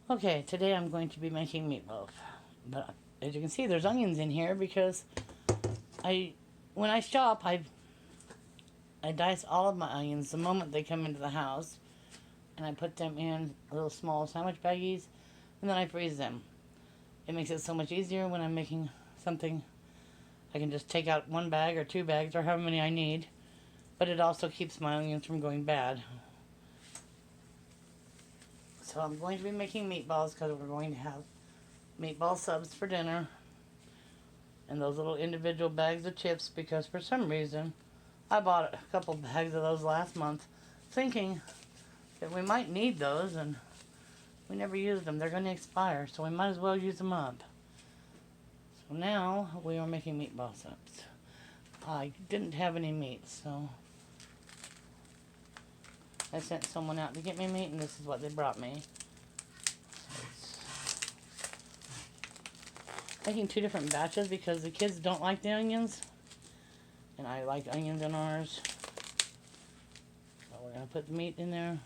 Okay, today I'm going to be making meatloaf. But as you can see, there's onions in here because I, when I shop, I dice all of my onions the moment they come into the house, and I put them in little small sandwich baggies, and then I freeze them. It makes it so much easier when I'm making something. I can just take out one bag or two bags or however many I need, but it also keeps my onions from going bad. So I'm going to be making meatballs because we're going to have meatball subs for dinner and those little individual bags of chips because for some reason I bought a couple bags of those last month thinking that we might need those, and we never used them. They're going to expire, so we might as well use them up. So now we are making meatball subs. I didn't have any meat, so I sent someone out to get me meat, and this is what they brought me. Making two different batches because the kids don't like the onions, and I like onions in ours. So we're going to put the meat in there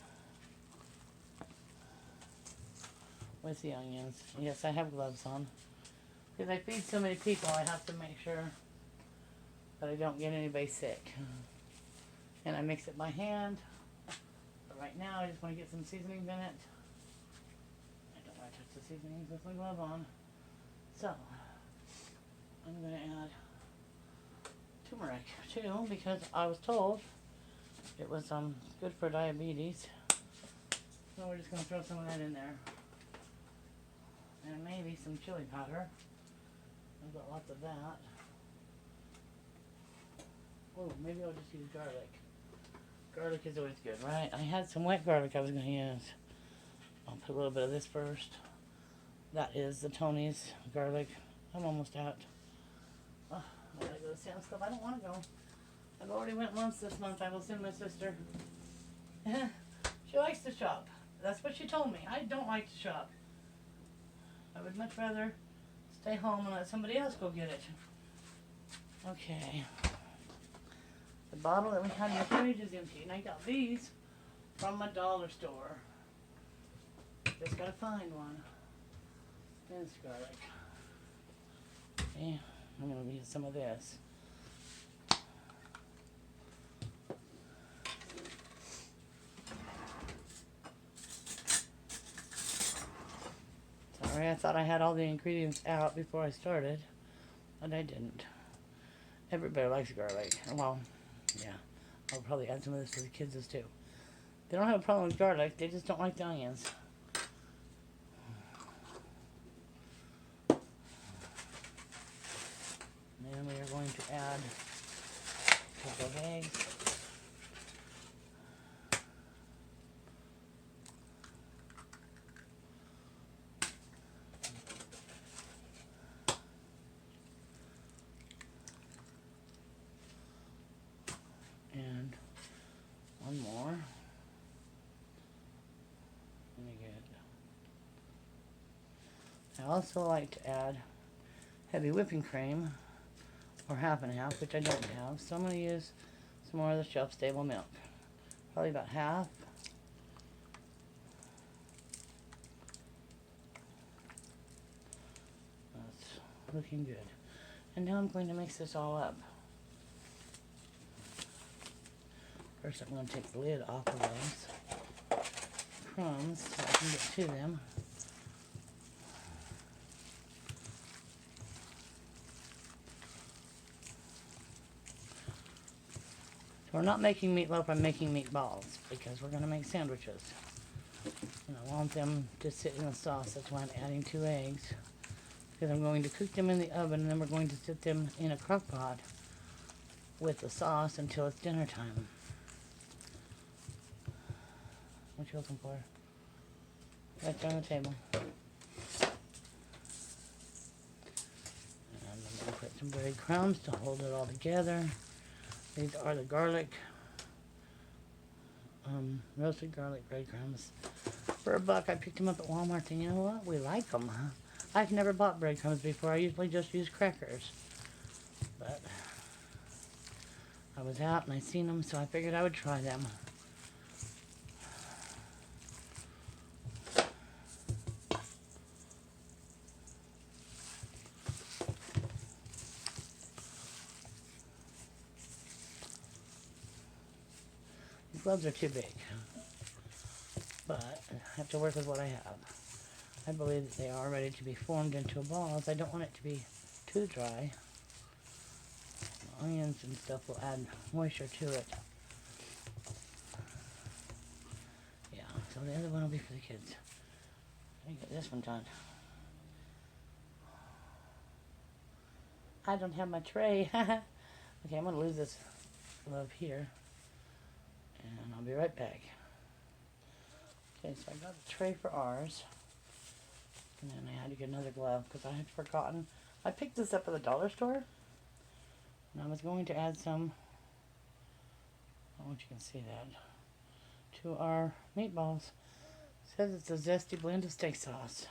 with the onions. Yes, I have gloves on. Because I feed so many people, I have to make sure that I don't get anybody sick. And I mix it by hand. But right now, I just want to get some seasonings in it. I don't want to touch the seasonings with my glove on. So, I'm going to add turmeric too, because I was told it was good for diabetes. So we're just going to throw some of that in there. And maybe some chili powder. I've got lots of that. Oh, maybe I'll just use garlic. Garlic is always good, right? I had some wet garlic I was going to use. I'll put a little bit of this first. That is the Tony's garlic. I'm almost out. Oh, I gotta go to Sam's Club. I don't want to go. I've already went once this month. I will send my sister. She likes to shop. That's what she told me. I don't like to shop. I would much rather stay home and let somebody else go get it. Okay. The bottle that we had in the fridge is empty, and I got these from a dollar store. Just gotta find one. This garlic. Okay, I'm gonna use some of this. Sorry, I thought I had all the ingredients out before I started, but I didn't. Everybody likes garlic. Well, yeah, I'll probably add some of this to the kids too. They don't have a problem with garlic, they just don't like the onions. And then we are going to add a couple of eggs. And one more. Really good. I also like to add heavy whipping cream, or half and half, which I don't have. So I'm going to use some more of the shelf-stable milk. Probably about half. That's looking good. And now I'm going to mix this all up. First I'm going to take the lid off of those crumbs so I can get to them. So we're not making meatloaf, I'm making meatballs because we're going to make sandwiches. And I want them to sit in the sauce, that's why I'm adding 2 eggs. Because I'm going to cook them in the oven, and then we're going to sit them in a crock pot with the sauce until it's dinner time. What you looking for? Right there on the table. And I'm going to put some breadcrumbs to hold it all together. These are the garlic, roasted garlic breadcrumbs. For $1, I picked them up at Walmart, and you know what? We like them, huh? I've never bought breadcrumbs before. I usually just use crackers. But I was out and I seen them, so I figured I would try them. gloves are too big. But I have to work with what I have. I believe that they are ready to be formed into balls. I don't want it to be too dry. Onions and stuff will add moisture to it. Yeah, so the other one will be for the kids. Let me get this one done. I don't have my tray. Okay, I'm going to lose this glove here. And I'll be right back. Okay, so I got the tray for ours. And then I had to get another glove because I had forgotten. I picked this up at the dollar store. And I was going to add some, I don't know if you can see that, to our meatballs. It says it's a zesty blend of steak sauce.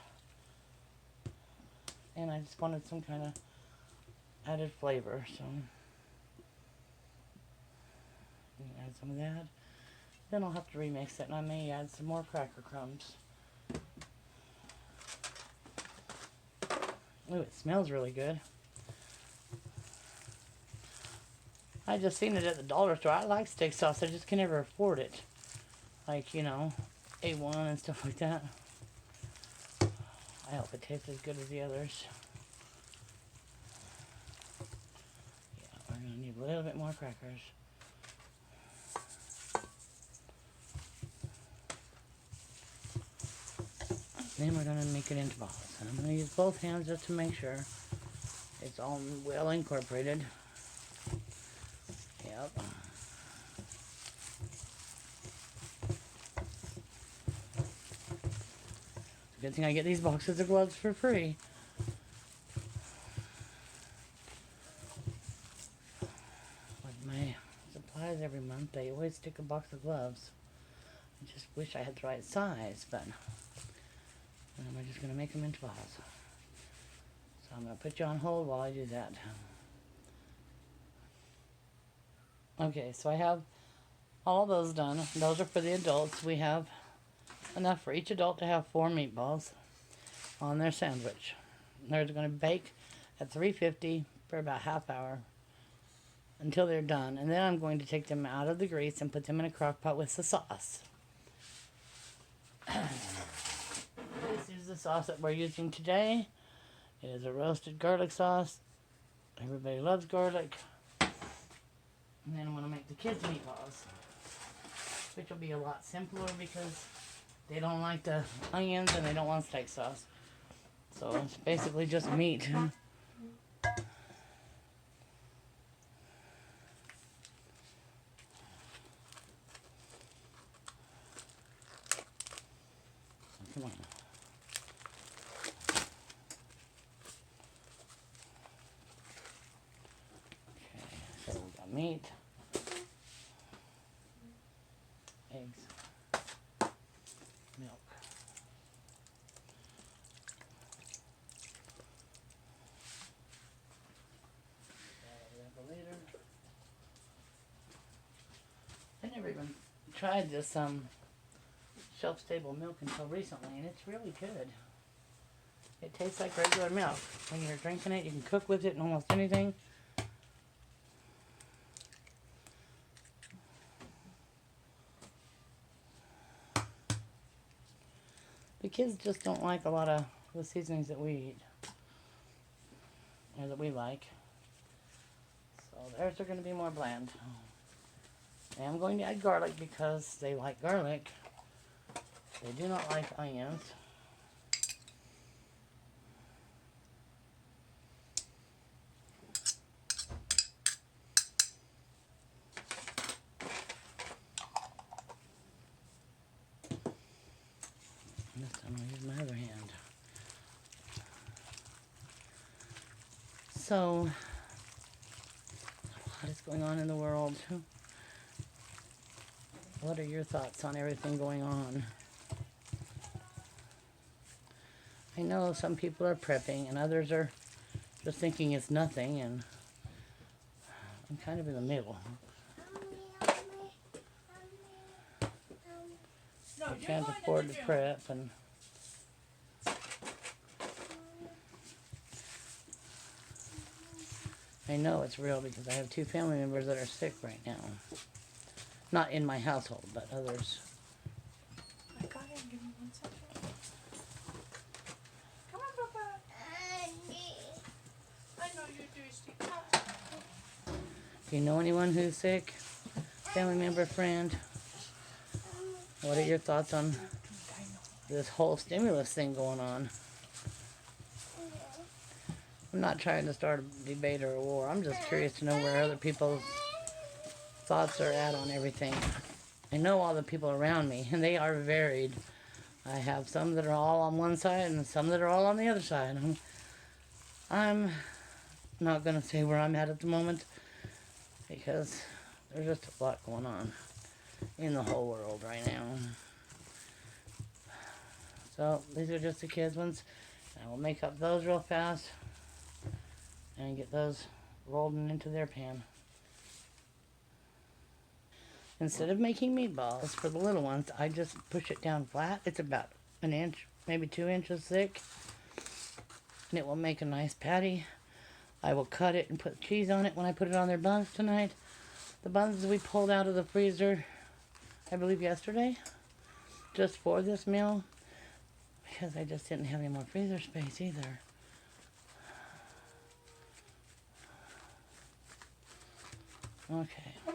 And I just wanted some kind of added flavor, so add some of that. Then I'll have to remix it, and I may add some more cracker crumbs. Ooh, it smells really good. I just seen it at the dollar store. I like steak sauce, I just can never afford it. Like, you know, A1 and stuff like that. I hope it tastes as good as the others. Yeah, we're going to need a little bit more crackers. Then we're going to make it into balls. And I'm going to use both hands just to make sure it's all well incorporated. Yep. Good thing I get these boxes of gloves for free. With my supplies every month, they always stick a box of gloves. I just wish I had the right size, but we're just going to make them into balls. So I'm going to put you on hold while I do that. Okay, so I have all those done. Those are for the adults. We have enough for each adult to have 4 meatballs on their sandwich. They're going to bake at 350 for about half hour until they're done. And then I'm going to take them out of the grease and put them in a crock pot with the sauce. This is the sauce that we're using today. It is a roasted garlic sauce. Everybody loves garlic. And then I'm going to make the kids meatballs, which will be a lot simpler because they don't like the onions and they don't want steak sauce. So it's basically just meat. Come on. Okay, so we got meat, eggs, milk. I never even tried this shelf-stable milk until recently, and it's really good. It tastes like regular milk. When you're drinking it, you can cook with it and almost anything. The kids just don't like a lot of the seasonings that we eat, or that we like. So theirs are going to be more bland. I am going to add garlic because they like garlic. They do not like onions. And this time I'll use my other hand. So, what is going on in the world? What are your thoughts on everything going on? I know some people are prepping and others are just thinking it's nothing, and I'm kind of in the middle. I can't afford to prep, and I know it's real because I have 2 family members that are sick right now. Not in my household, but others. I got it. Give me 1 second. Come on, Papa. I know you're thirsty. Do you know anyone who's sick? Family member, friend? What are your thoughts on this whole stimulus thing going on? I'm not trying to start a debate or a war. I'm just curious to know where other people's thoughts are at on everything. I know all the people around me, and they are varied. I have some that are all on one side and some that are all on the other side. I'm not going to say where I'm at the moment because there's just a lot going on in the whole world right now. So these are just the kids' ones. I will make up those real fast and get those rolled into their pan. Instead of making meatballs for the little ones, I just push it down flat. It's about 1 inch, maybe 2 inches thick. And it will make a nice patty. I will cut it and put cheese on it when I put it on their buns tonight. The buns we pulled out of the freezer, I believe yesterday, just for this meal. Because I just didn't have any more freezer space either. Okay. Oh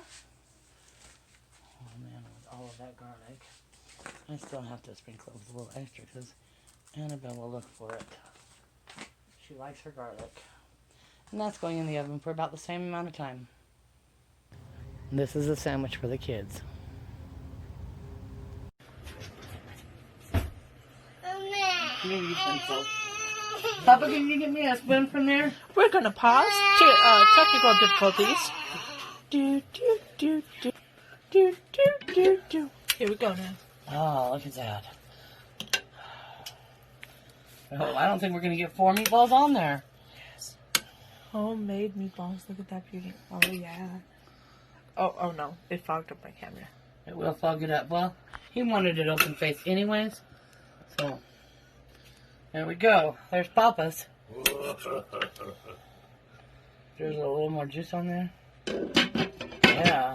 man, with all of that garlic, I still have to sprinkle it with a little extra because Annabelle will look for it. She likes her garlic. And that's going in the oven for about the same amount of time. This is a sandwich for the kids. Papa, can you get me a spoon from there? We're gonna pause to technical difficulties. Do do do do do do do do. Here we go now. Oh, look at that. Oh, I don't think we're gonna get 4 meatballs on there. Yes. Homemade meatballs. Look at that beauty. Oh yeah. Oh no! It fogged up my camera. It will fog it up. Well, he wanted it open face anyways. So, there we go. There's Papa's. There's a little more juice on there. Yeah.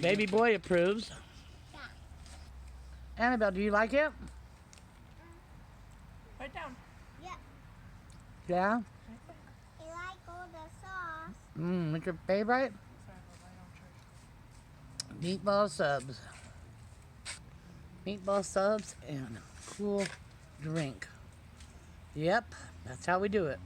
Baby boy approves. Yeah. Annabelle, do you like it? Right down. Yeah. Yeah? I like all the sauce. What's your favorite? Meatball subs. Meatball subs and cool drink. Yep, that's how we do it.